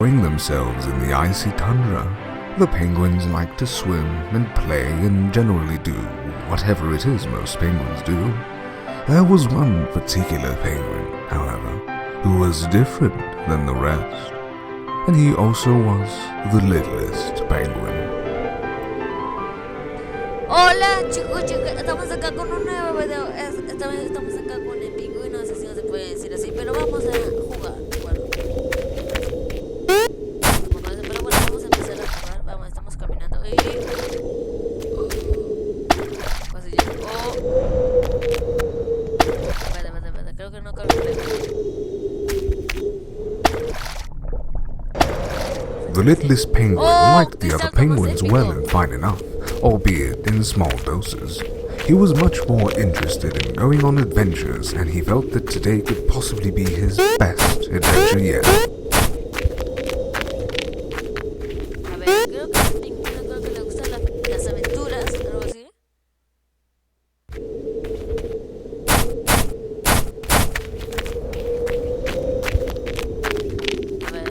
enjoying themselves in the icy tundra. The penguins like to swim and play and generally do whatever it is most penguins do. There was one particular penguin, however, who was different than the rest, and he also was the littlest penguin. Hola chicos, estamos acá con un nuevo video. Esta vez estamos acá con el pingüino, no sé si no se puede decir así, pero vamos a jugar. Bueno, pero bueno, vamos a empezar a jugar. Vamos, estamos caminando y pasillo. Espera, creo que no calculé. The littlest penguin liked the other penguins well and fine enough, albeit in small doses. He was much more interested in going on adventures, and he felt that today could possibly be his best adventure yet. A ver, creo que al pingüino le gustan las aventuras, algo así. A ver.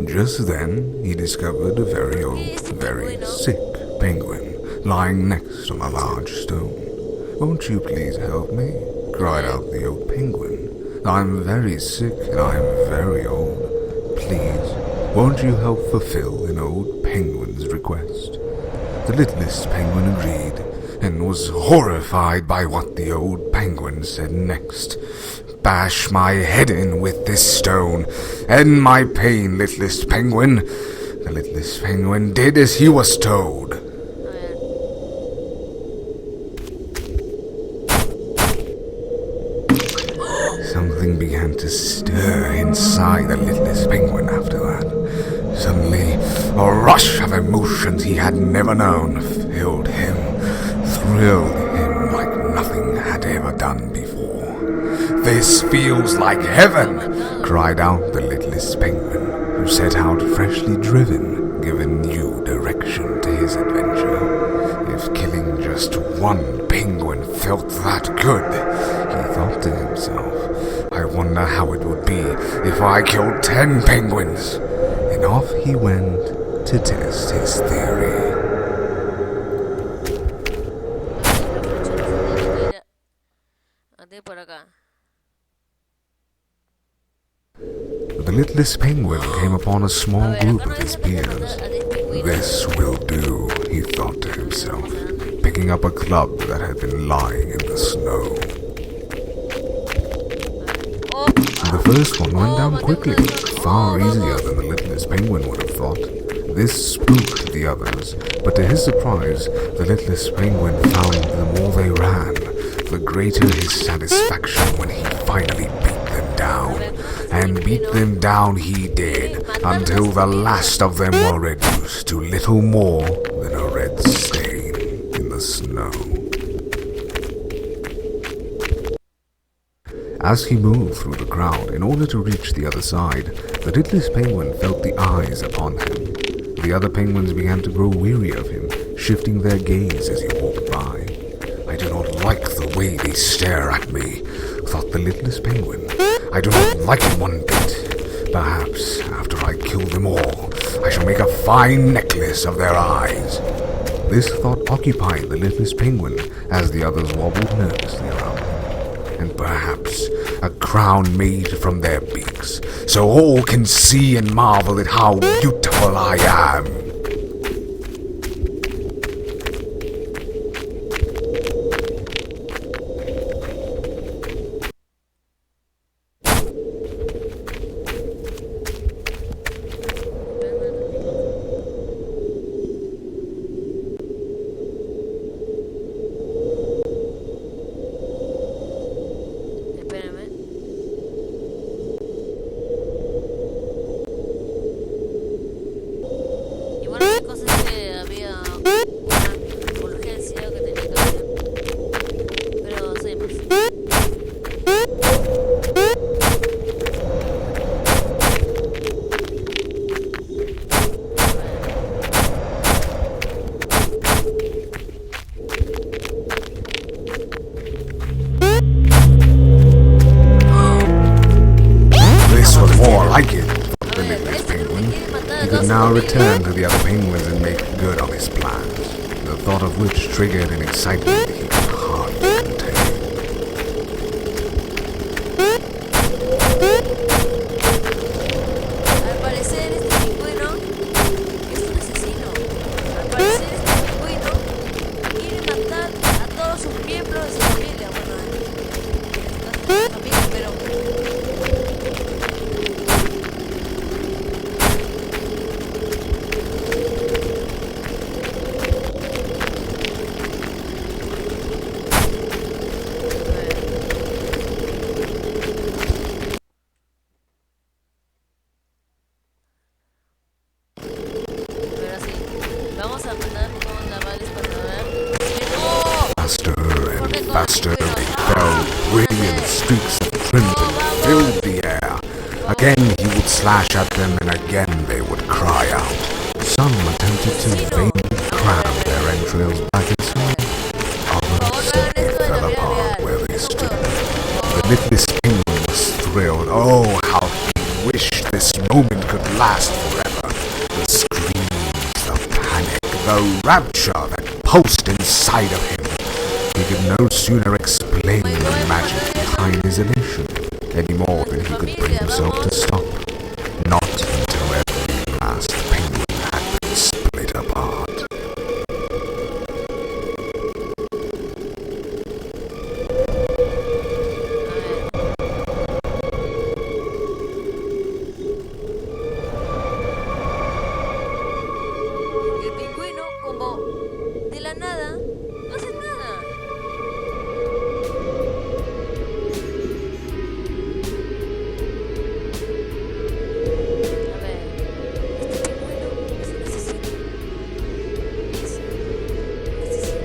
Just then, he discovered a very old, very sick penguin lying next on a large stone. "Won't you please help me?" cried out the old penguin. "I'm very sick and I'm very old. Please, won't you help fulfill an old penguin's request?" The littlest penguin agreed and was horrified by what the old penguin said next. "Bash my head in with this stone. End my pain, littlest penguin." The littlest penguin did as he was told. Something began to stir inside the littlest penguin after that. Suddenly, a rush of emotions he had never known filled him, thrilled him like nothing had ever done before. "This feels like heaven!" cried out the littlest penguin, who set out freshly driven, giving new direction to his adventure. If killing just one penguin felt that good, he thought to himself, "I wonder how it would be if I killed 10 penguins." And off he went to test his theory. The littlest penguin came upon a small group of his peers. "This will do," he thought to himself, picking up a club that had been lying in the snow. The first one went down quickly, far easier than the littlest penguin would have thought. This spooked the others, but to his surprise, the littlest penguin found the more they ran, the greater his satisfaction when he finally beat them down. And beat them down he did, until the last of them were reduced to little more than a red stain in the snow. As he moved through the crowd in order to reach the other side, the littlest penguin felt the eyes upon him. The other penguins began to grow weary of him, shifting their gaze as he walked by. "I do not like the way they stare at me," thought the littlest penguin. "I do not like it one bit. Perhaps, after I kill them all, I shall make a fine necklace of their eyes." This thought occupied the littlest penguin as the others wobbled nervously around him. "And perhaps a crown made from their beaks, so all can see and marvel at how beautiful I am." littlest penguin, he could now return to the other penguins and make good on his plans, the thought of which triggered an excitement he could hardly contain. Al parecer este pingüino es un asesino. Al parecer este pingüino quiere matar a todos sus miembros de su familia. Bueno, en este caso no es familia, pero... Vamos a matar todos los navales para ver. ¡No! Faster and faster they fell, brilliant streaks of crimson filled the air. Again he would slash at them and again they would cry out. Some attempted to vainly cram their entrails back inside. Others simply fell apart where they stood. The littlest penguin was thrilled. Oh, how he wished this moment could last forever. The screams, the panic, the rapture that pulsed inside of him. He could no sooner explain the magic behind his elation, any more than he could bring himself to stop. Not until every last penguin had been split apart. El pingüino, como de la nada, no hace nada. A ver, este pingüino es un asesino. Es un asesino.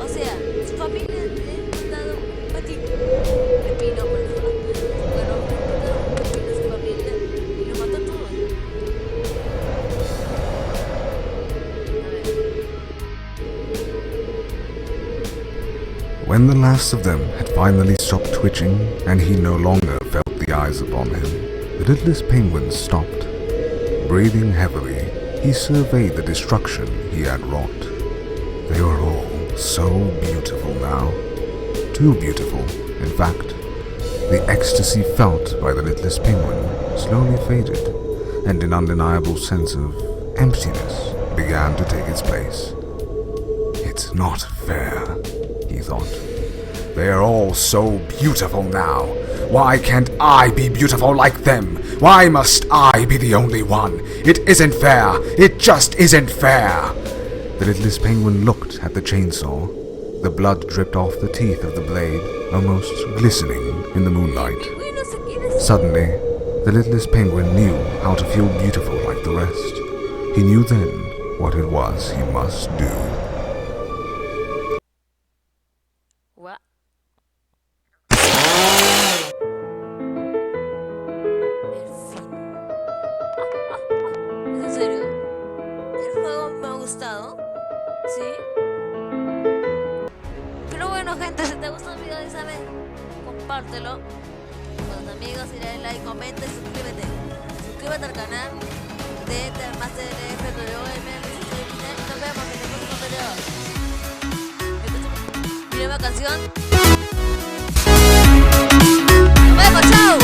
O sea, su familia le ha dado un pepino, perdón. Bueno, le ha dado un pepino a su familia y lo mató a todos. When the last of them had finally stopped twitching, and he no longer felt the eyes upon him, the littlest penguin stopped. Breathing heavily, he surveyed the destruction he had wrought. They were all so beautiful now. Too beautiful, in fact. The ecstasy felt by the littlest penguin slowly faded, and an undeniable sense of emptiness began to take its place. It's not fair, he thought. They are all so beautiful now. Why can't I be beautiful like them? Why must I be the only one? It isn't fair. It just isn't fair. The littlest penguin looked at the chainsaw. The blood dripped off the teeth of the blade, almost glistening in the moonlight. Pingüino se quiere Suddenly, the littlest penguin knew how to feel beautiful like the rest. He knew then what it was he must do. What? ¿Es en serio? El juego me ha gustado, ¿sí? Pero bueno, gente, si te gustó el video, ya sabes, compártelo con tus amigos y dale like, comenta y suscríbete. Suscríbete al canal de Armaste de y nos vemos en el próximo video. Escucha mi nueva canción. Nos vemos, chao.